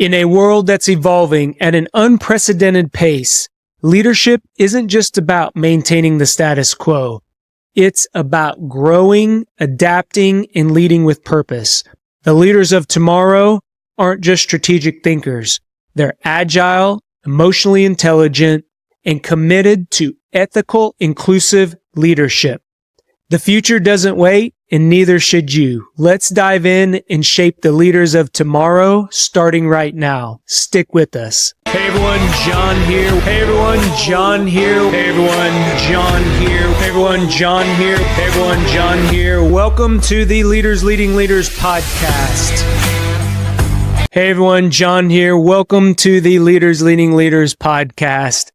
In a world that's evolving at an unprecedented pace, leadership isn't just about maintaining the status quo. It's about growing, adapting, and leading with purpose. The leaders of tomorrow aren't just strategic thinkers. They're agile, emotionally intelligent, and committed to ethical, inclusive leadership. The future doesn't wait, and neither should you. Let's dive in and shape the leaders of tomorrow, starting right now. Stick with us. Hey everyone, John here. Hey everyone, John here. Hey everyone, John here. Hey everyone, John here. Hey everyone, John here. Welcome to the Leaders Leading Leaders podcast. Hey everyone, John here. Welcome to the Leaders Leading Leaders podcast.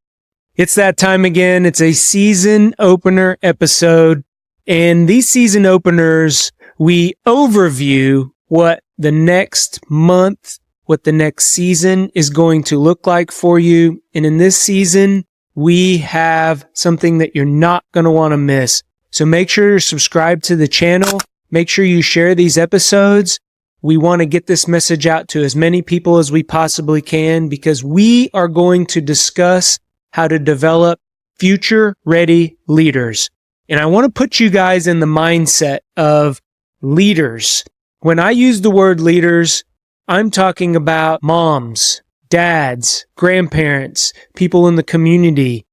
It's that time again. It's a season opener episode. And these season openers, we overview what the next month, what the next season is going to look like for you. And in this season, we have something that you're not going to want to miss. So make sure you're subscribed to the channel. Make sure you share these episodes. We want to get this message out to as many people as we possibly can because we are going to discuss how to develop future-ready leaders. And I want to put you guys in the mindset of leaders. When I use the word leaders, I'm talking about moms, dads, grandparents, people in the community.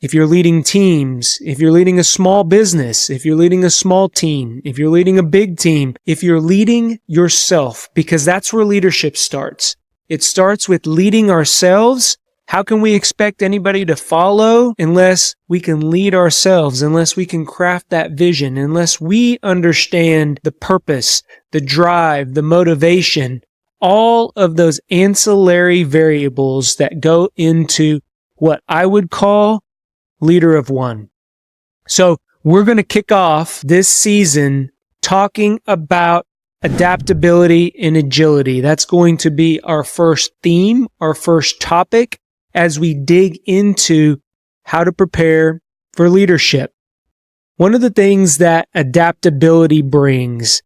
If you're leading teams, if you're leading a small business, if you're leading a small team, if you're leading a big team, if you're leading yourself, because that's where leadership starts. It starts with leading ourselves. How can we expect anybody to follow unless we can lead ourselves, unless we can craft that vision, unless we understand the purpose, the drive, the motivation, all of those ancillary variables that go into what I would call leader of one. So we're going to kick off this season talking about adaptability and agility. That's going to be our first theme, our first topic, as we dig into how to prepare for leadership. One of the things that adaptability brings,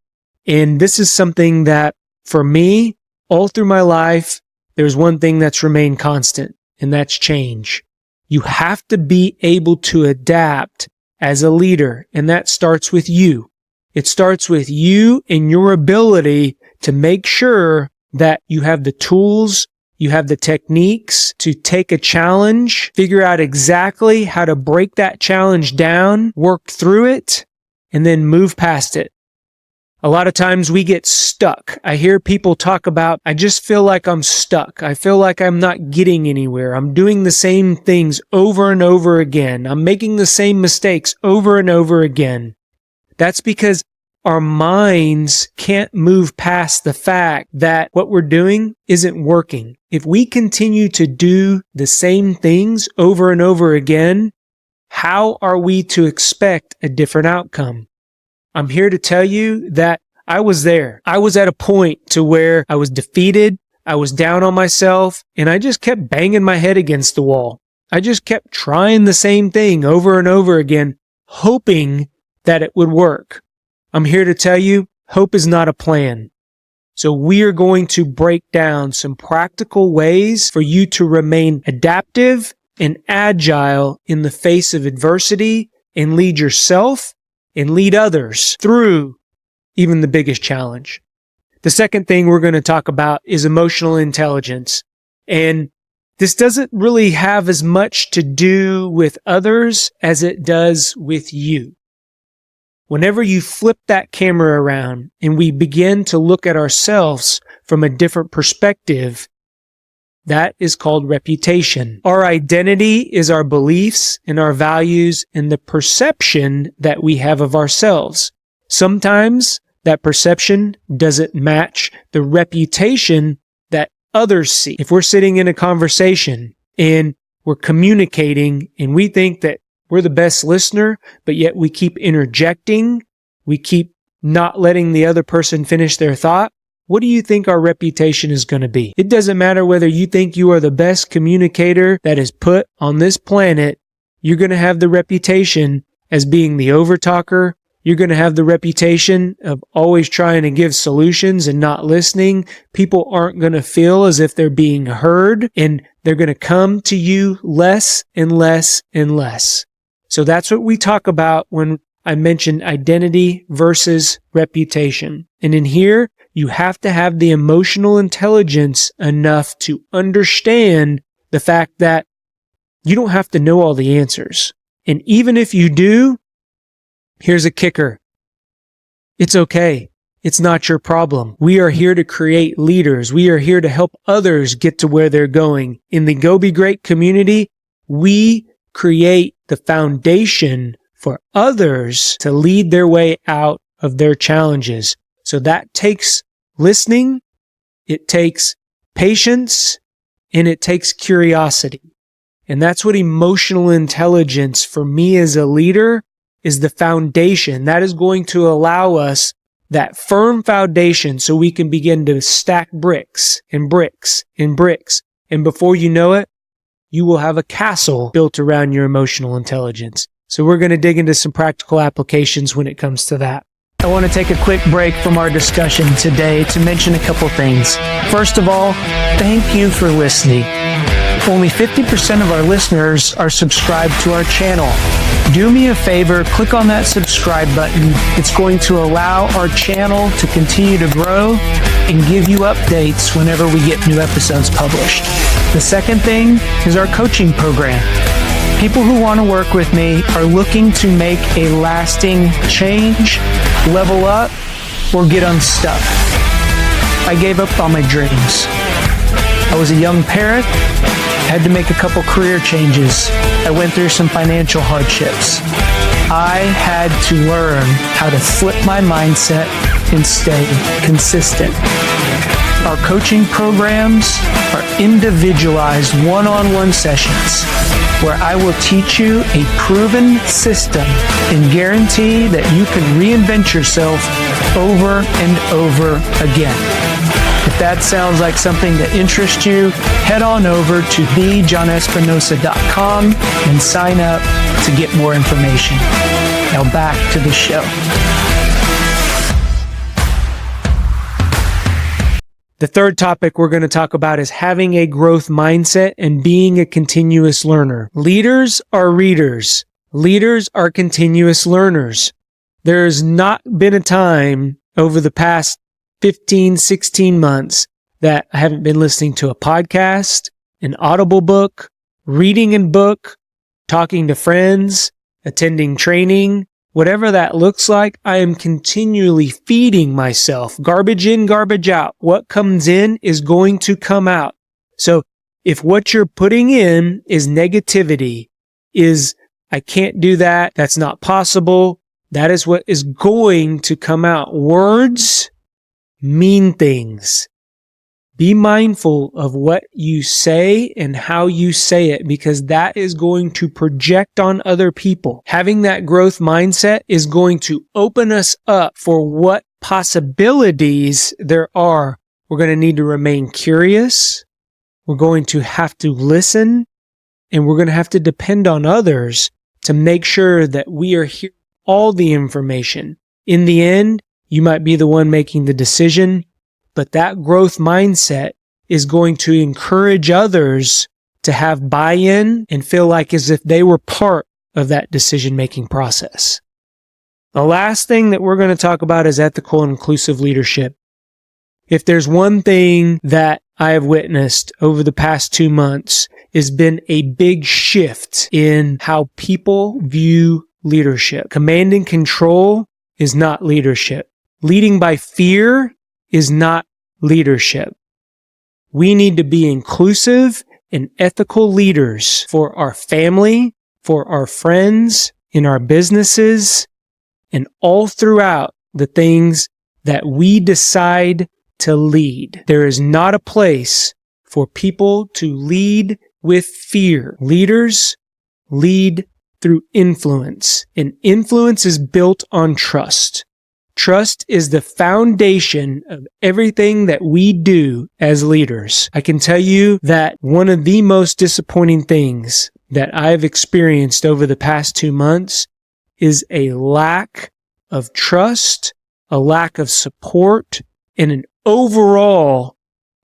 and this is something that for me, all through my life, there's one thing that's remained constant, and that's change. You have to be able to adapt as a leader, and that starts with you. It starts with you and your ability to make sure that you have the tools, you have the techniques to take a challenge, figure out exactly how to break that challenge down, work through it, and then move past it. A lot of times we get stuck. I hear people talk about, I just feel like I'm stuck. I feel like I'm not getting anywhere. I'm doing the same things over and over again. I'm making the same mistakes over and over again. That's because our minds can't move past the fact that what we're doing isn't working. If we continue to do the same things over and over again, how are we to expect a different outcome? I'm here to tell you that I was there. I was at a point to where I was defeated, I was down on myself, and I just kept banging my head against the wall. I just kept trying the same thing over and over again, hoping that it would work. I'm here to tell you, hope is not a plan. So we are going to break down some practical ways for you to remain adaptive and agile in the face of adversity and lead yourself and lead others through even the biggest challenge. The second thing we're going to talk about is emotional intelligence. And this doesn't really have as much to do with others as it does with you. Whenever you flip that camera around and we begin to look at ourselves from a different perspective, that is called reputation. Our identity is our beliefs and our values and the perception that we have of ourselves. Sometimes that perception doesn't match the reputation that others see. If we're sitting in a conversation and we're communicating and we think that we're the best listener, but yet we keep interjecting, we keep not letting the other person finish their thought, what do you think our reputation is going to be? It doesn't matter whether you think you are the best communicator that is put on this planet, you're going to have the reputation as being the overtalker You're going to have the reputation of always trying to give solutions and not listening. People aren't going to feel as if they're being heard, and they're going to come to you less and less and less. So that's what we talk about when I mentioned identity versus reputation. And in here, you have to have the emotional intelligence enough to understand the fact that you don't have to know all the answers. And even if you do, here's a kicker. It's okay. It's not your problem. We are here to create leaders. We are here to help others get to where they're going. In the Go Be Great community, we create the foundation for others to lead their way out of their challenges. So that takes listening, it takes patience, and it takes curiosity. And that's what emotional intelligence for me as a leader is, the foundation. That is going to allow us that firm foundation so we can begin to stack bricks and bricks and bricks. And before you know it, you will have a castle built around your emotional intelligence. So we're going to dig into some practical applications when it comes to that. I want to take a quick break from our discussion today to mention a couple things. First of all, thank you for listening. Only 50% of our listeners are subscribed to our channel. Do me a favor, click on that subscribe button. It's going to allow our channel to continue to grow and give you updates whenever we get new episodes published. The second thing is our coaching program. People who want to work with me are looking to make a lasting change, level up, or get unstuck. I gave up on my dreams. I was a young parent, had to make a couple career changes. I went through some financial hardships. I had to learn how to flip my mindset and stay consistent. Our coaching programs are individualized one-on-one sessions where I will teach you a proven system and guarantee that you can reinvent yourself over and over again. If that sounds like something that interests you, head on over to thejohnespinosa.com and sign up to get more information. Now back to the show. The third topic we're going to talk about is having a growth mindset and being a continuous learner. Leaders are readers. Leaders are continuous learners. There's not been a time over the past 15, 16 months that I haven't been listening to a podcast, an Audible book, reading a book, talking to friends, attending training, whatever that looks like. I am continually feeding myself. Garbage in, garbage out. What comes in is going to come out. So if what you're putting in is negativity, is I can't do that, that's not possible, that is what is going to come out. Words mean things. Be mindful of what you say and how you say it, because that is going to project on other people. Having that growth mindset is going to open us up for what possibilities there are. We're going to need to remain curious. We're going to have to listen, and we're going to have to depend on others to make sure that we are hearing all the information. In the end, you might be the one making the decision, but that growth mindset is going to encourage others to have buy-in and feel like as if they were part of that decision-making process. The last thing that we're going to talk about is ethical and inclusive leadership. If there's one thing that I have witnessed over the past 2 months, has been a big shift in how people view leadership. Command and control is not leadership. Leading by fear is not leadership. We need to be inclusive and ethical leaders for our family, for our friends, in our businesses, and all throughout the things that we decide to lead. There is not a place for people to lead with fear. Leaders lead through influence, and influence is built on trust. Trust is the foundation of everything that we do as leaders. I can tell you that one of the most disappointing things that I've experienced over the past 2 months is a lack of trust, a lack of support, and an overall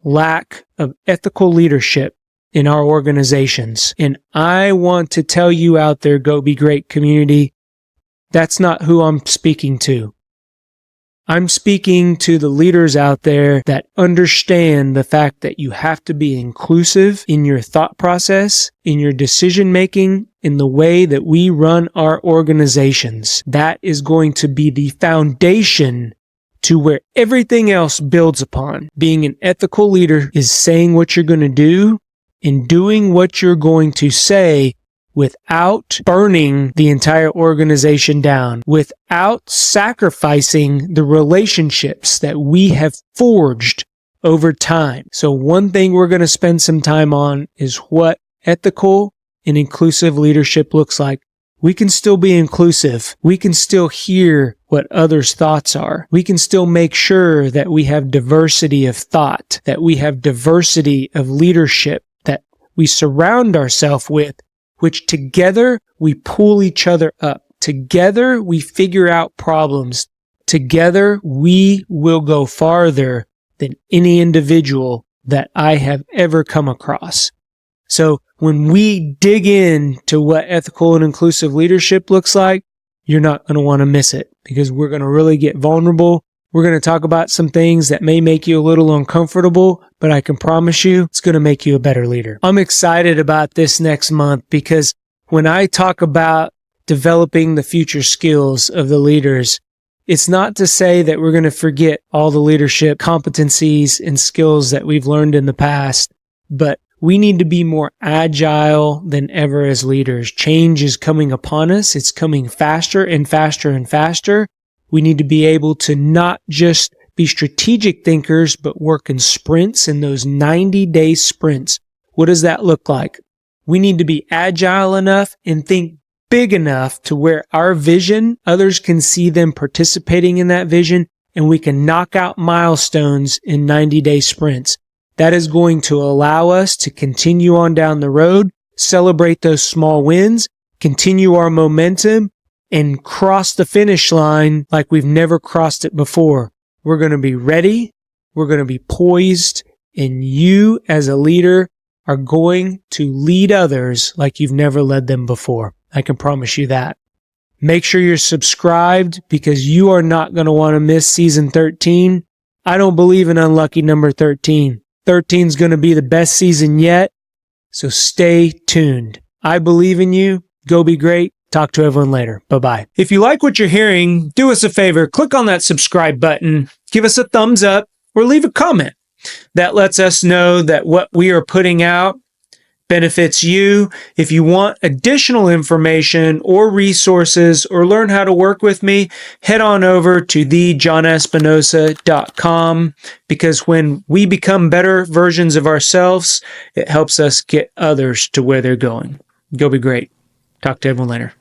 lack of ethical leadership in our organizations. And I want to tell you out there, Go Be Great community, that's not who I'm speaking to. I'm speaking to the leaders out there that understand the fact that you have to be inclusive in your thought process, in your decision making, in the way that we run our organizations. That is going to be the foundation to where everything else builds upon. Being an ethical leader is saying what you're going to do and doing what you're going to say without burning the entire organization down, without sacrificing the relationships that we have forged over time. So one thing we're going to spend some time on is what ethical and inclusive leadership looks like. We can still be inclusive. We can still hear what others' thoughts are. We can still make sure that we have diversity of thought, that we have diversity of leadership, that we surround ourselves with, which together we pull each other up. Together we figure out problems. Together we will go farther than any individual that I have ever come across. So when we dig into what ethical and inclusive leadership looks like, you're not going to want to miss it, because we're going to really get vulnerable. We're going to talk about some things that may make you a little uncomfortable, but I can promise you it's going to make you a better leader. I'm excited about this next month, because when I talk about developing the future skills of the leaders, it's not to say that we're going to forget all the leadership competencies and skills that we've learned in the past, but we need to be more agile than ever as leaders. Change is coming upon us. It's coming faster and faster and faster. We need to be able to not just be strategic thinkers, but work in sprints, in those 90-day sprints. What does that look like? We need to be agile enough and think big enough to where our vision, others can see them participating in that vision, and we can knock out milestones in 90-day sprints. That is going to allow us to continue on down the road, celebrate those small wins, continue our momentum, and cross the finish line like we've never crossed it before. We're going to be ready. We're going to be poised. And you as a leader are going to lead others like you've never led them before. I can promise you that. Make sure you're subscribed, because you are not going to want to miss season 13. I don't believe in unlucky number 13. 13 is going to be the best season yet. So stay tuned. I believe in you. Go be great. Talk to everyone later. Bye-bye. If you like what you're hearing, do us a favor. Click on that subscribe button. Give us a thumbs up or leave a comment. That lets us know that what we are putting out benefits you. If you want additional information or resources or learn how to work with me, head on over to thejohnespinosa.com, because when we become better versions of ourselves, it helps us get others to where they're going. Go be great. Talk to everyone later.